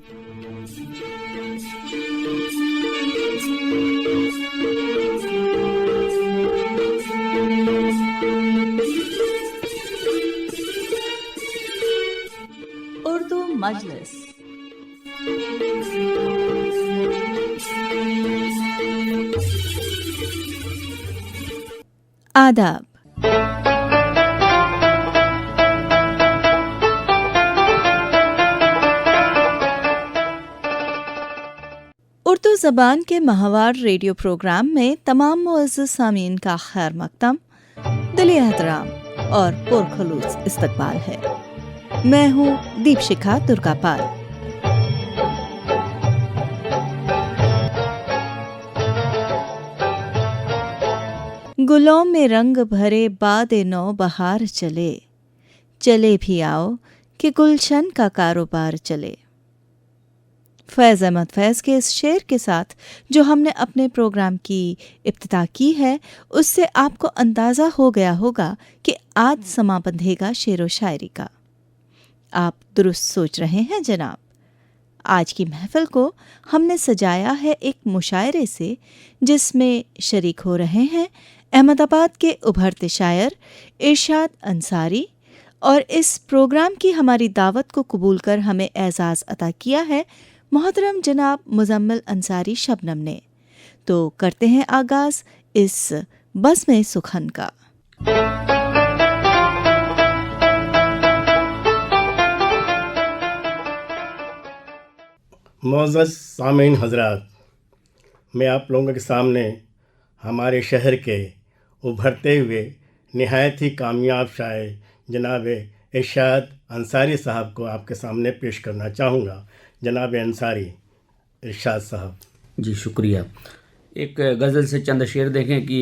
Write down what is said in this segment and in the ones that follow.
उर्दू मजलिस। आदाब। उर्दू ज़बान के माहवार रेडियो प्रोग्राम में तमाम मुअज़्ज़ज़ सामीन का खैर मक़दम, दिली एहतराम और पुरखुलूस इस्तकबाल है। मैं हूँ दीपशिखा दुर्गापाल। गुलों में रंग भरे बादे नौ बहार चले, चले भी आओ कि गुलशन का कारोबार चले। फैज़ अहमद फैज़ के इस शेर के साथ जो हमने अपने प्रोग्राम की इब्तिदा की है, उससे आपको अंदाज़ा हो गया होगा कि आज समा बंधेगा शेर व शायरी का। आप दुरुस्त सोच रहे हैं जनाब। आज की महफिल को हमने सजाया है एक मुशायरे से, जिसमें शरीक हो रहे हैं अहमदाबाद के उभरते शायर इरशाद अंसारी, और इस प्रोग्राम की हमारी दावत को कबूल कर हमें एजाज़ अता किया है मोहतरम जनाब मुज़म्मिल अंसारी शबनम ने। तो करते हैं आगाज़ इस बज़्म सुखन का। मुअज़्ज़ज़ सामीन हज़रात, मैं आप लोगों के सामने हमारे शहर के उभरते हुए निहायत ही कामयाब शायर जनाब इरशाद अंसारी साहब को आपके सामने पेश करना चाहूँगा। जनाब अंसारी इरशाद साहब। जी शुक्रिया। एक गज़ल से चंद शेर देखें कि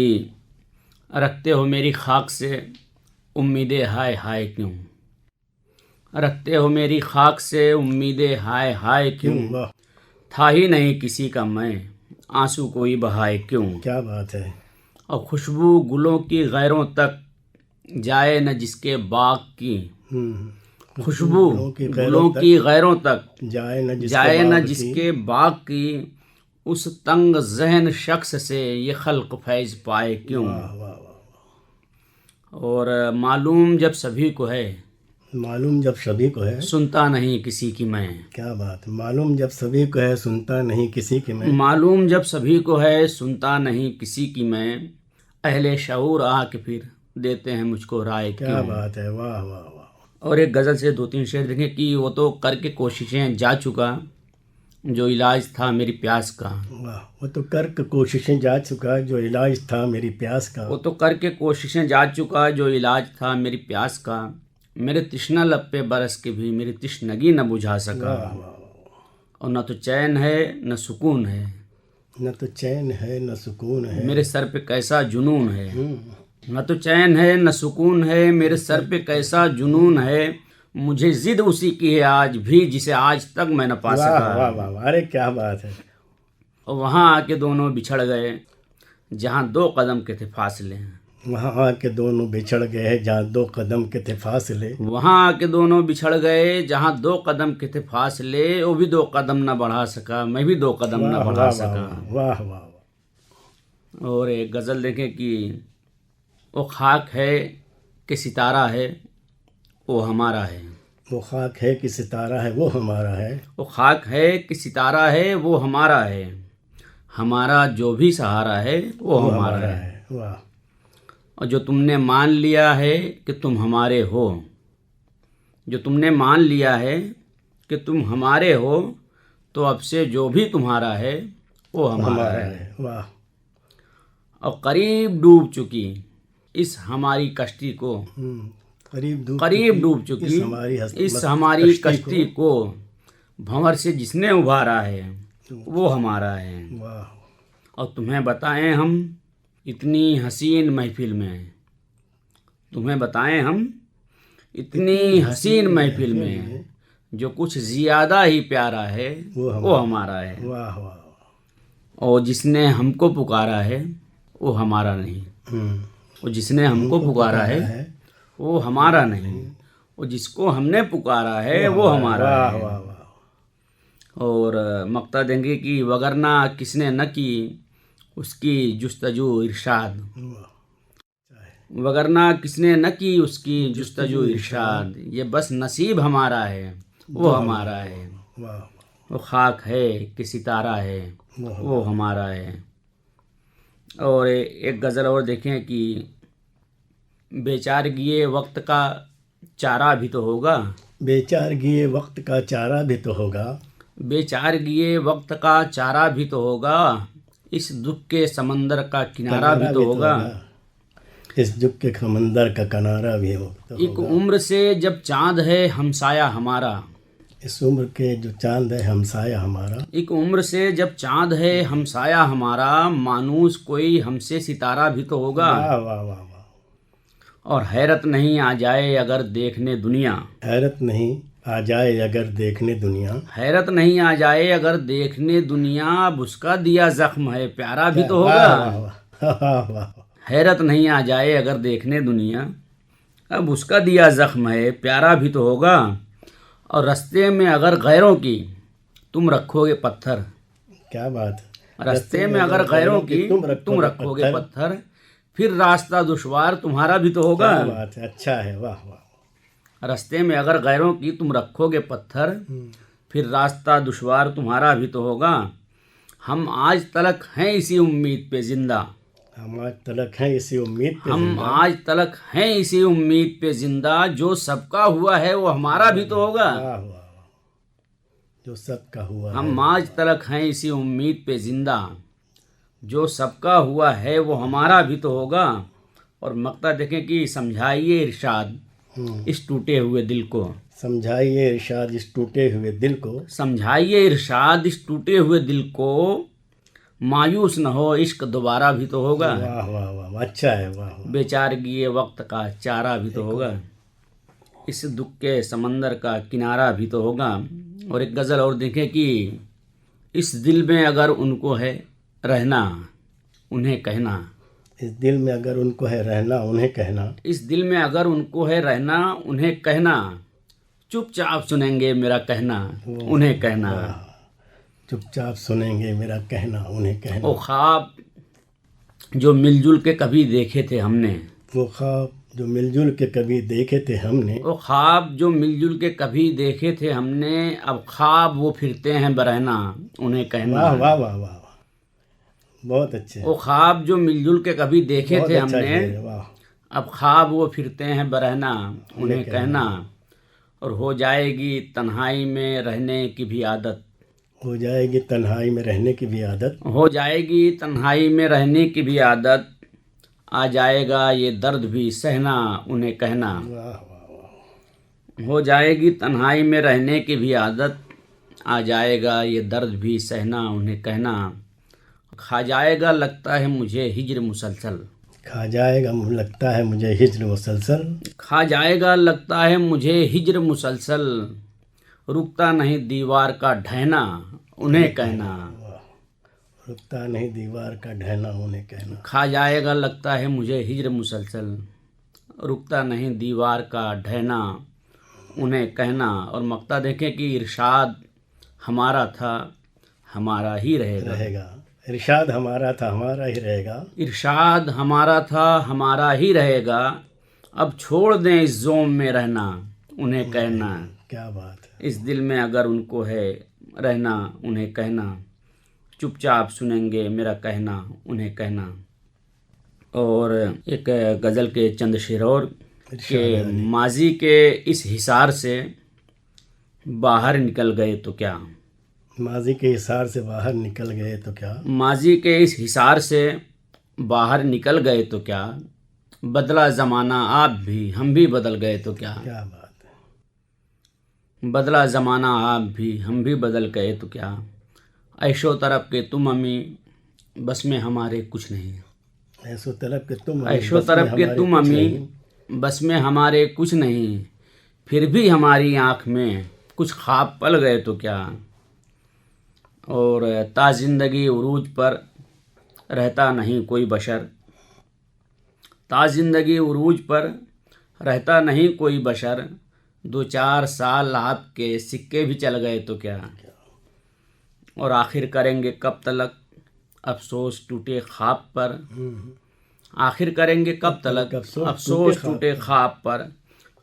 रखते हो मेरी खाक से उम्मीदें हाय हाय क्यों, रखते हो मेरी खाक से उम्मीदें हाय हाय क्यों, था ही नहीं किसी का मैं आंसू कोई बहाए क्यों। क्या बात है। और खुशबू गुलों की गैरों तक जाए न जिसके बाग की, खुशबू गुलों की गैरों तक जाए न जिसके बाग की, उस तंग जहन शख्स से ये खल्क फैज़ पाए क्यों। और मालूम जब सभी को है, मालूम जब सभी को है, सुनता नहीं किसी की मैं। क्या बात। मालूम जब सभी को है, सुनता नहीं किसी की मैं। मालूम जब सभी को है, सुनता नहीं किसी की मैं, अहले शऊर आके फिर देते हैं मुझको राय क्यों। क्या बात है। वाह वाह वाह। और एक गज़ल से दो तीन शेर देखें कि वो तो करके कोशिशें जा चुका जो इलाज था मेरी प्यास का। वाह। वो तो करके कोशिशें जा चुका जो इलाज था मेरी प्यास का। वो तो करके कोशिशें जा चुका जो इलाज था मेरी प्यास का, मेरे तिश्ना लब पे बरस के भी मेरी तिश्नगी न बुझा सका। और न तो चैन है न सुकून है, न तो चैन है न सुकून है, मेरे सर पे कैसा जुनून है। न तो चैन है न सुकून है, मेरे सर पे कैसा जुनून है, मुझे जिद उसी की है आज भी जिसे आज तक मैं न पा सका। वाह वाह वाह। अरे क्या बात है। और वहाँ आके दोनों बिछड़ गए जहाँ दो कदम के थे फासले, वहाँ आके दोनों बिछड़ गए जहाँ दो कदम के थे फासले। वहाँ आके दोनों बिछड़ गए जहाँ दो कदम के थे फासले, वो भी दो कदम न बढ़ा सका, मैं भी दो कदम न बढ़ा सका। वाह वाह। और एक गज़ल देखें कि वो खाक है कि सितारा है वो हमारा है। वो खाक है कि सितारा है वो हमारा है। वो खाक है कि सितारा है वो हमारा है, हमारा जो भी सहारा है वो हमारा है। वाह। और जो तुमने मान लिया है कि तुम हमारे हो, जो तुमने मान लिया है कि तुम हमारे हो, तो अब से जो भी तुम्हारा है वो हमारा है। वाह। और करीब डूब चुकी इस हमारी कश्ती को, करीब डूब चुकी इस हमारी कश्ती को, भंवर से जिसने उभारा है वो हमारा है। वाह। और तुम्हें बताएं हम इतनी हसीन महफिल में, तुम्हें बताएं हम इतनी हसीन महफिल में, जो कुछ ज़्यादा ही प्यारा है वो हमारा है। वाह वाह। और जिसने हमको पुकारा है वो हमारा नहीं, वो जिसने हमको पुकारा है वो हमारा नहीं, वो जिसको हमने पुकारा है वो हमारा है। और मक्ता देंगे कि वगरना किसने न की उसकी जुस्तजू इरशाद, वगरना किसने न की उसकी जुस्तजू इरशाद, ये बस नसीब हमारा है वो हमारा है, वाह वो खाक है कि सितारा है वो हमारा है। और एक गज़ल और देखें कि बेचारगिए वक्त का चारा भी तो होगा, बेचारगिए वक्त का चारा भी तो होगा, बेचारगिए वक्त का चारा भी तो होगा, इस दुख के समंदर का किनारा भी तो होगा, इस दुख के समंदर का किनारा भी हो तो एक उम्र से जब चांद है हमसाया हमारा, इस उम्र के जो चांद है हमसाया हमारा, एक उम्र से जब चांद है हमसाया हमारा, मानूस कोई हमसे सितारा भी तो होगा। वाह वाह वाह वाह। और हैरत नहीं आ जाए अगर देखने दुनिया, हैरत नहीं आ जाए अगर देखने दुनिया, हैरत नहीं आ जाए अगर देखने दुनिया, अब उसका दिया जख्म है प्यारा भी तो वाह होगा। वाह वाह वाह वाह। हैरत नहीं आ जाए अगर देखने दुनिया, अब उसका दिया जख्म है प्यारा भी तो होगा। और रास्ते में अगर गैरों की तुम रखोगे पत्थर, क्या बात है। रास्ते में अगर गैरों की तुम रखोगे पत्थर, फिर रास्ता दुश्वार तुम्हारा भी तो होगा। क्या बात है, अच्छा है, वाह वाह। रास्ते में अगर गैरों की तुम रखोगे पत्थर, फिर रास्ता दुश्वार तुम्हारा भी तो होगा। हम आज तलक हैं इसी उम्मीद पे जिंदा, हम आज तलक हैं इसी उम्मीद पे हम जिंदा, आज तलक हैं इसी उम्मीद पे जिंदा, जो सबका हुआ है वो हमारा भी तो होगा। वाह वाह वाह। जो सबका हुआ हम आज तलक हैं इसी उम्मीद पे जिंदा, जो सबका हुआ है वो हमारा भी तो होगा। और मक्ता देखें कि समझाइए इरशाद इस टूटे हुए दिल को, समझाइए इरशाद इस टूटे हुए दिल को, समझाइए इरशाद इस टूटे हुए दिल को, मायूस न हो इश्क दोबारा भी तो होगा। वाह वाह वाह, अच्छा है, वाह वाह। बेचारगी वक्त का चारा भी तो होगा, इस दुख के समंदर का किनारा भी तो होगा। और एक गज़ल और देखें कि इस दिल में अगर उनको है रहना उन्हें कहना, इस दिल में अगर उनको है रहना उन्हें कहना, इस दिल में अगर उनको है रहना उन्हें कहना, चुपचाप सुनेंगे मेरा कहना उन्हें कहना। चुपचाप सुनेंगे मेरा कहना उन्हें कहना। वो ख्वाब जो मिलजुल के कभी देखे थे हमने, वो ख्वाब जो मिलजुल के कभी देखे थे हमने, वो ख्वाब जो मिलजुल के कभी देखे थे हमने, अब ख्वाब वो फिरते हैं बरहना उन्हें कहना। वाह वाह वाह वाह, बहुत अच्छे। वो ख्वाब जो मिलजुल के कभी देखे बहुत थे अच्छा हमने, शेर है, वाह। अब ख्वाब वो फिरते हैं बरहना उन्हें कहना। और हो जाएगी तन्हाई में रहने की भी आदत, हो जाएगी तन्हाई में रहने की भी आदत, हो जाएगी तन्हाई में रहने की भी आदत, आ जाएगा ये दर्द भी सहना उन्हें कहना। वाह वाह वाह। हो जाएगी तन्हाई में रहने की भी आदत, आ जाएगा ये दर्द भी सहना उन्हें कहना। खा जाएगा लगता है मुझे हिज्र मुसलसल, खा जाएगा लगता है मुझे हिज्र मुसलसल, खा जाएगा लगता है मुझे हिज्र मुसलसल, रुकता नहीं दीवार का ढहना उन्हें कहना। रुकता नहीं दीवार का ढहना उन्हें कहना। खा जाएगा लगता है मुझे हिज्र मुसलसल, रुकता नहीं दीवार का ढहना उन्हें कहना। और मक्ता देखें कि इरशाद हमारा था हमारा ही रहेगा, इरशाद हमारा था हमारा ही रहेगा, इरशाद हमारा था हमारा ही रहेगा, अब छोड़ दें इस जोम में रहना उन्हें कहना। क्या बात है। इस दिल में अगर उनको है रहना उन्हें कहना, चुपचाप सुनेंगे मेरा कहना उन्हें कहना। और एक गज़ल के चंद शेर और के माजी के इस हिसार से बाहर निकल गए तो क्या, माजी के हिसार से बाहर निकल गए तो क्या, माजी के इस हिसार से बाहर निकल गए तो क्या, बदला ज़माना आप भी हम भी बदल गए तो क्या, क्या बात है। बदला ज़माना आप भी हम भी बदल गए तो क्या, ऐशो तरफ के तुम अमी बस में हमारे कुछ नहीं, ऐशो तरफ के तुम ऐशो तरफ के तुम अमी बस में हमारे कुछ नहीं, फिर भी हमारी आँख में कुछ ख्वाब पल गए तो क्या। और ता ज़िंदगी उरूज पर रहता नहीं कोई बशर, ता ज़िंदगी उरूज पर रहता नहीं कोई बशर, 2-4 साल आपके सिक्के भी चल गए तो क्या, और आखिर करेंगे कब तलक अफसोस टूटे ख्वाब पर। आखिर करेंगे कब तलक अफसोस टूटे ख्वाब पर।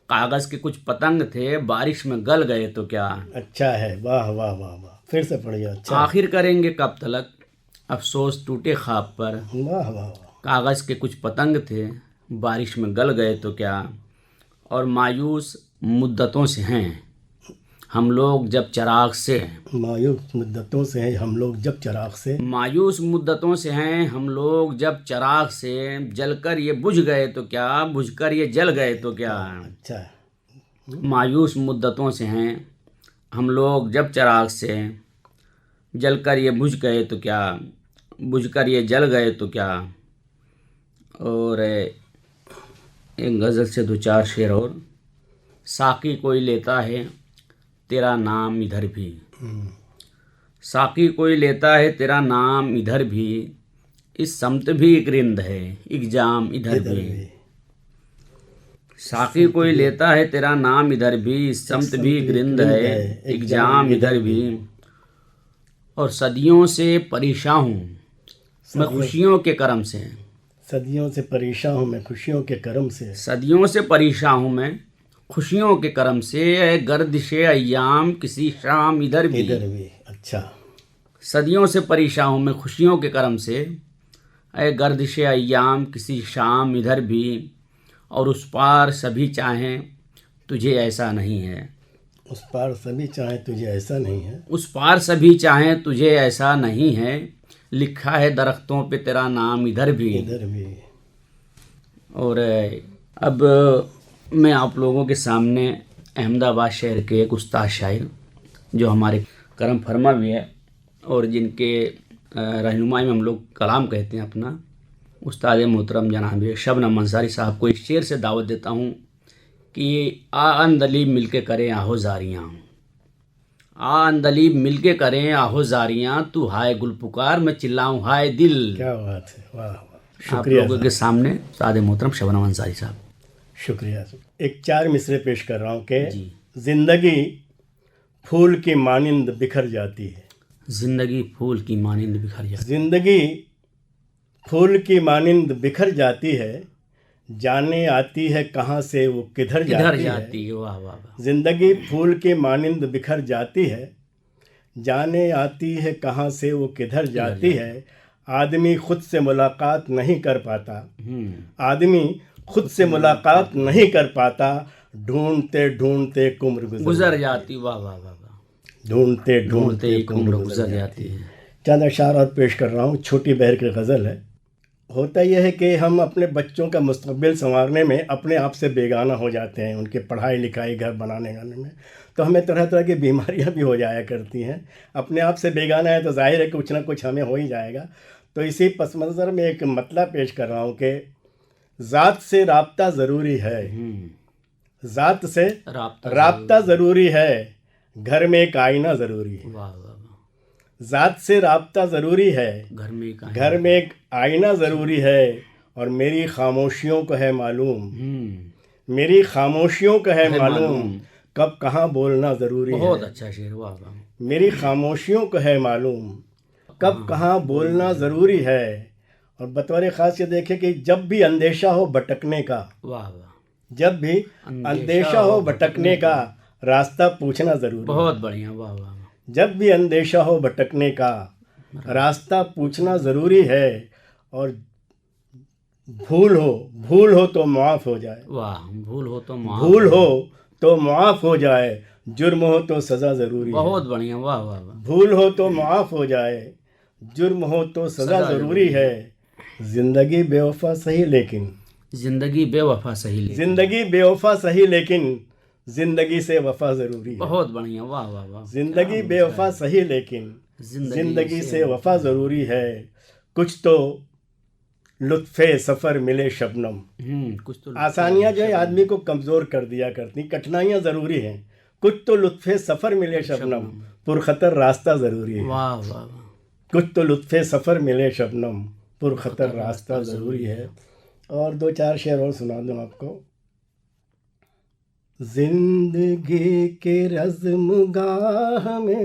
कागज़ के कुछ पतंग थे बारिश में गल गए तो क्या। अच्छा है, वाह वाह वाह वाह, फिर से पढ़िए। अच्छा, आखिर करेंगे कब तलक अफसोस टूटे ख्वाब पर। वाह वाह वाह। कागज़ के कुछ पतंग थे बारिश में गल गए तो क्या। और मायूस मुद्दतों से हैं हम लोग जब चिराग से। मायूस मुद्दतों से हैं हम लोग जब चिराग से। मायूस मुद्दतों से हैं हम लोग जब चिराग से। जलकर ये बुझ गए तो क्या, बुझकर ये जल गए तो क्या। अच्छा है। मायूस मुद्दतों से हैं हम लोग जब चिराग से। जलकर ये बुझ गए तो क्या, बुझकर ये जल गए तो क्या। और एक गज़ल से दो चार शेर और। साकी कोई लेता है तेरा नाम इधर भी। साकी कोई लेता है तेरा नाम इधर भी। इस समत भी एक रिंद है एक जाम इधर भी। साकी कोई लेता है तेरा नाम इधर भी। इस समत भी एक रिंद है एक जाम इधर भी। और सदियों से परेशान हूँ मैं खुशियों के करम से। सदियों से परेशान हूँ मैं खुशियों के करम से। सदियों से परेशान हूँ मैं खुशियों के करम से। गर्दिशे अय्याम किसी शाम इधर भी। इधर भी। अच्छा, सदियों से परेशान हूँ मैं खुशियों के करम से। गर्दिशे अय्याम किसी शाम इधर भी। और उस पार सभी चाहें तुझे ऐसा नहीं है। उस पार सभी चाहें तुझे ऐसा नहीं है। उस पार सभी चाहें तुझे ऐसा नहीं है। लिखा है दरख्तों पे तेरा नाम इधर भी। इधर भी। और अब मैं आप लोगों के सामने अहमदाबाद शहर के एक उस्ताद शायर जो हमारे करम फरमा भी है और जिनके रहनुमाई में हम लोग कलाम कहते हैं अपना, उस्ताद मोहतरम जनाब शबनम अंसारी साहब को इस शेर से दावत देता हूँ कि आ अंदलीब मिलके करें आहो जारियाँ। आ अंदलीब मिलके करें आहो जारियाँ। तू हाय गुल पुकार मैं चिल्लाऊँ हाय दिल। क्या बात है, वाह वाह। आप शुक्रिया लोगों के सामने उस्ताद मोहतरम शबनम अंसारी साहब। शुक्रिया। एक चार मिसरे पेश कर रहा हूँ कि जी। जिंदगी फूल की मानिंद बिखर जाती है। जिंदगी फूल की मानिंद बिखर जाती। जिंदगी फूल की मानिंद बिखर जाती है। जाने आती है कहाँ से वो किधर जाती है। वाह वाह वाह। जिंदगी फूल की मानिंद बिखर जाती है। जाने आती है कहाँ से वो किधर जाती है। आदमी खुद से मुलाकात नहीं कर पाता। आदमी खुद से मुलाकात नहीं कर पाता। ढूंढते ढूंढते उम्र गुजर जाती। वाह वाह वाह वाह। ढूंढते ढूंढते उम्र गुजर जाती है। चंद अशार और पेश कर रहा हूँ। छोटी बहर की गज़ल है। होता यह है कि हम अपने बच्चों का मुस्तक़बिल संवारने में अपने आप से बेगाना हो जाते हैं। उनके पढ़ाई लिखाई घर बनाने में तो हमें तरह तरह की बीमारियां भी हो जाया करती हैं। अपने आप से बेगाना है तो जाहिर है कि कुछ ना कुछ हमें हो ही जाएगा। तो इसी पस मंज़र में एक मतलब पेश कर रहा हूँ कि ज़ात से राब्ता ज़रूरी है। ज़ात से राब्ता ज़रूरी है। घर में एक आईना ज़रूरी है। वाह वाह। ज़ात से राब्ता ज़रूरी है। घर में एक आईना ज़रूरी है। और मेरी खामोशियों को है मालूम। मेरी खामोशियों को है मालूम कब कहाँ बोलना ज़रूरी है। बहुत अच्छा शेर। वाह वाह। मेरी खामोशियों को है मालूम कब कहाँ बोलना ज़रूरी है। और बतौर ख़ास ये देखे कि जब भी अंदेशा हो भटकने का। वाह वाह। जब भी अंदेशा हो भटकने का रास्ता पूछना ज़रूरी। बहुत बढ़िया। वाह वाह। जब भी अंदेशा हो भटकने का रास्ता पूछना ज़रूरी है। और भूल हो तो माफ़ हो जाए। वाह। भूल हो तो माफ़ हो जाए। जुर्म हो तो सज़ा ज़रूरी है। बहुत बढ़िया। वाह वाह वाह। भूल हो तो माफ़ हो जाए। जुर्म हो तो सज़ा ज़रूरी है। ज़िंदगी बेवफा सही लेकिन ज़िंदगी बेवफा सही लेकिन ज़िंदगी बेवफा सही लेकिन ज़िंदगी से वफ़ा ज़रूरी है। बहुत बढ़िया। वाह वाह वाह। ज़िंदगी बेवफा सही लेकिन ज़िंदगी से वफ़ा ज़रूरी है। कुछ तो लुत्फ़े सफ़र मिले शबनम। कुछ तो आसानियाँ जो है आदमी को कमज़ोर कर दिया करती। कठिनाइयाँ ज़रूरी हैं। कुछ तो लुत्फ़े सफ़र मिले शबनम पुरखतर रास्ता ज़रूरी है। वाह वाह। कुछ तो लुत्फ़े सफ़र मिले शबनम पुरखतर रास्ता ज़रूरी है। और दो चार शेर और सुना दूँ आपको। जिंदगी के रज़्मगाह में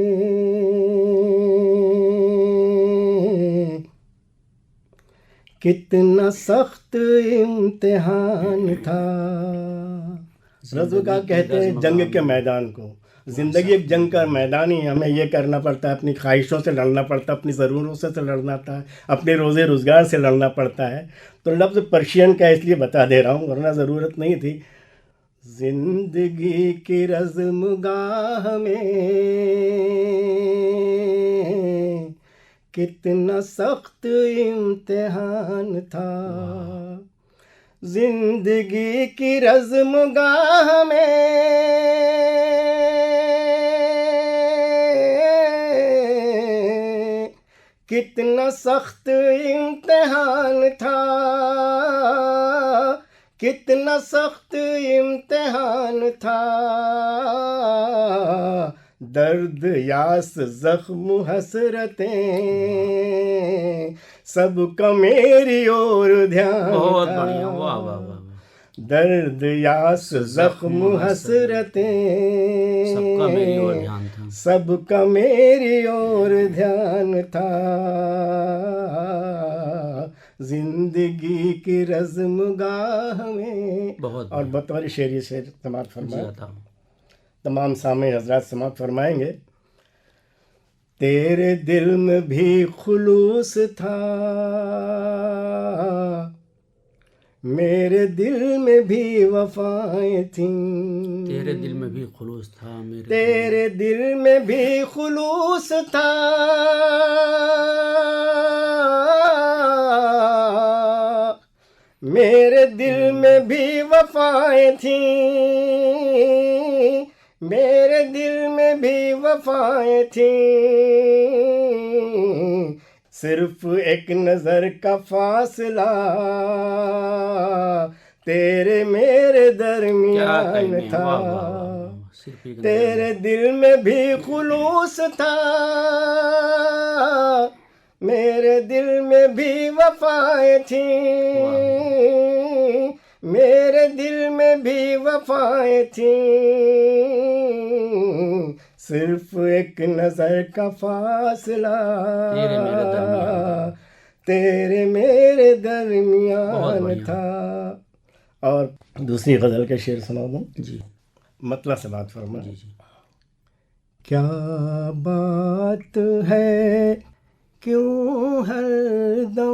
कितना सख्त इम्तिहान था। रज़्मगाह कहते हैं जंग के मैदान को। ज़िंदगी एक जंग का मैदान ही है। हमें ये करना पड़ता है, अपनी ख्वाहिशों से लड़ना पड़ता है, अपनी ज़रूरतों से लड़ना पड़ता है, अपने रोज़े रोज़गार से लड़ना पड़ता है। तो लफ्ज़ पर्शियन का इसलिए बता दे रहा हूँ, वरना ज़रूरत नहीं थी। जिंदगी की रज़्मगाह में कितना सख्त इम्तिहान था। जिंदगी की रज़्मगाह में कितना सख्त इम्तिहान था, कितना सख्त इम्तिहान था। दर्द यास ज़ख्म हसरतें सबका मेरी ओर ध्यान बहुत था। बढ़िया, वाह वाह वाह। दर्द यास ज़ख्म हसरतें सबका मेरी ओर ध्यान था। सबका मेरी ओर ध्यान था। जिंदगी की रज़्मगाह में। बहुत और बतौर शेर शेर समाप्त जी फरमाए। आता हूँ। तमाम सामे हजरात समाप्त फरमाएंगे। तेरे दिल में भी खुलूस था, मेरे दिल में भी वफाएं थीं। तेरे दिल में भी खुलूस था, तेरे दिल में भी खुलूस था, मेरे दिल में भी वफाएं थीं। मेरे दिल में भी वफाएं थीं। सिर्फ एक नज़र का फासला तेरे मेरे दरमियान था। तेरे दिल में भी खुलूस था, मेरे दिल में भी वफाएं थीं। मेरे दिल में भी वफाएं थीं। सिर्फ एक नज़र का फासला तेरे मेरे दरमियान था। और दूसरी गज़ल के शेर सुना दूँ जी। मतलब से बात फरमा। जी जी। क्या बात है क्यों हरदम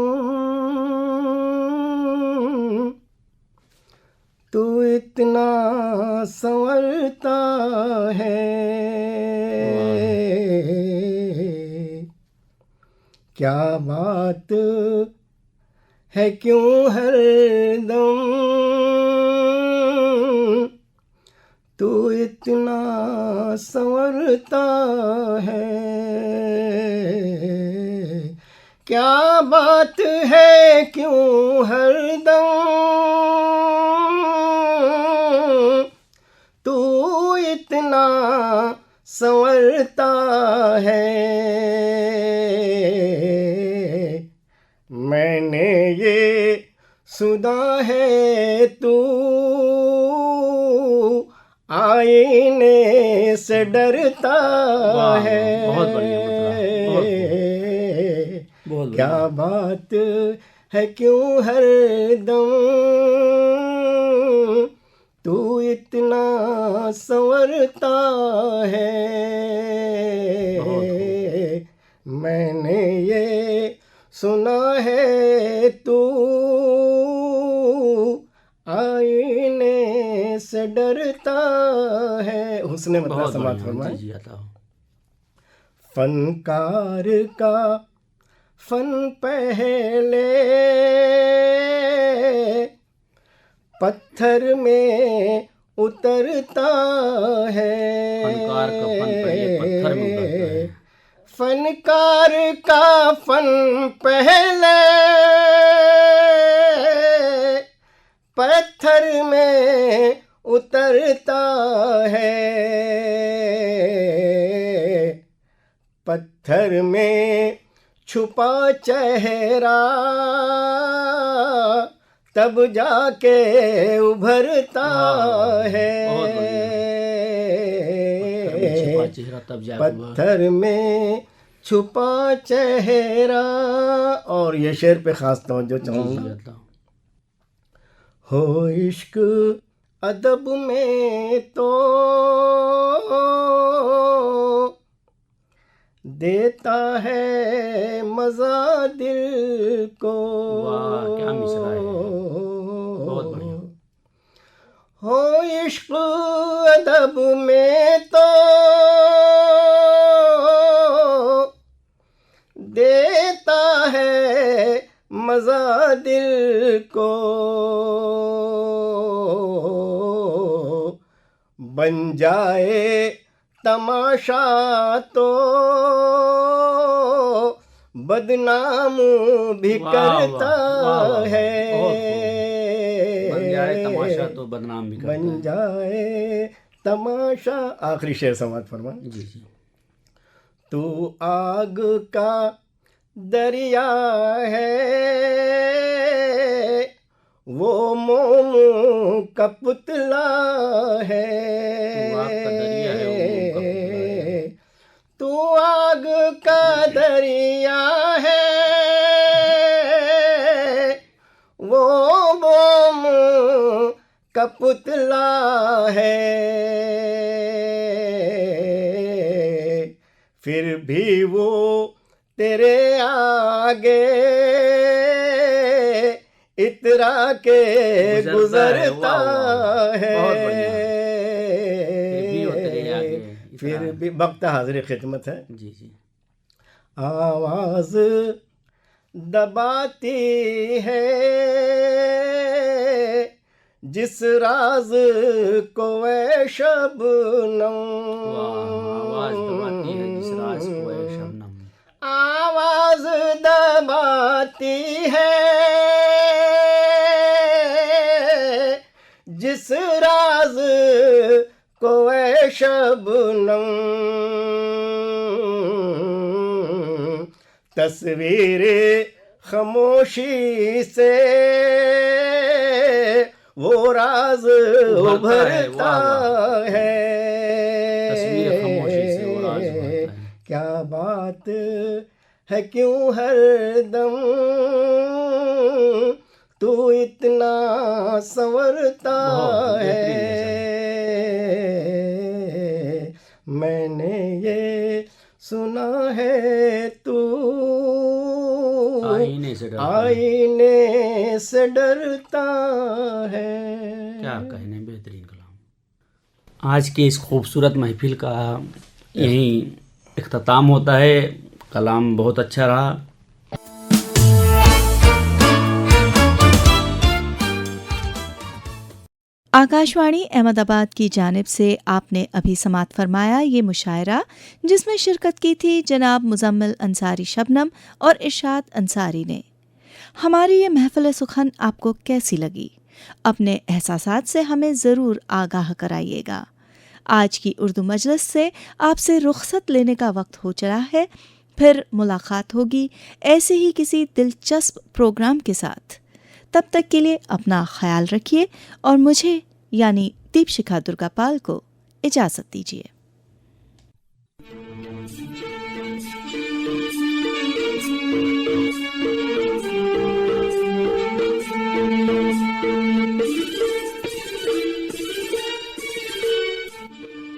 तू इतना संवरता है। क्या बात है क्यों हरदम तू इतना संवरता है। क्या बात है क्यों हरदम तू इतना संवरता है। मैंने ये सुना है तू आईने से डरता है। बहुत बढ़िया, बहुत क्या बात है क्यों हरदम तू इतना संवरता है। मैंने ये सुना है तू आईने से डरता है। हुस्ने मतलब समाप्त फरमाए। फनकार का फन पहले पत्थर में उतरता है। फनकार का फन पहले पत्थर में उतरता है। फनकार का फन पहले पत्थर में उतरता है। पत्थर में छुपा चेहरा तब जाके उभरता है, पत्थर में छुपा चेहरा। और ये शेर पे खास तवज्जो चाहूँगा। हो इश्क अदब में तो देता है मज़ा दिल को। वाह क्या मिसरा है, बहुत बढ़िया। हो इश्क अदब में तो देता है मज़ा दिल को, बन जाए तमाशा तो बदनाम भी करता है, बन जाए तमाशा तो बदनाम भी करता है। बन जाए तमाशा। आखिरी शेर समाज फरमा। जी जी। तू आग का दरिया है, वो मोम का पुतला है। तू आग का दरिया है, वो मोम का पुतला है। फिर भी वो तेरे आगे इतरा के गुजरता है। फिर भी वक्त हाजिर खिदमत है। जी जी। आवाज दबाती है जिस राज को वह शबनम। आवाज दबाती है जिस राज को वह शबनम। आवाज दबाती है जिस राज को वह शबनम। तस्वीर खामोशी से वो राज उभरता है। तस्वीर खामोशी से वो राज उभरता है। क्या बात है क्यों हरदम तू इतना संवरता है। मैंने ये सुना है तू आईने से डरता है। क्या कहने, बेहतरीन कलाम। आज की इस खूबसूरत महफिल का यहीं इख्तिताम होता है। कलाम बहुत अच्छा रहा। आकाशवाणी अहमदाबाद की जानिब से आपने अभी समात फरमाया ये मुशायरा, जिसमें शिरकत की थी जनाब मुजम्मिल अंसारी शबनम और इरशाद अंसारी ने। हमारी ये महफिल सुखन आपको कैसी लगी? अपने एहसासात से हमें ज़रूर आगाह कराइएगा। आज की उर्दू मजलिस से आपसे रुखसत लेने का वक्त हो चला है। फिर मुलाकात होगी ऐसे ही किसी दिलचस्प प्रोग्राम के साथ। तब तक के लिए अपना ख्याल रखिए और मुझे यानी दीपशिखा दुर्गापाल को इजाज़त दीजिए।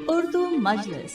उर्दू मजलिस।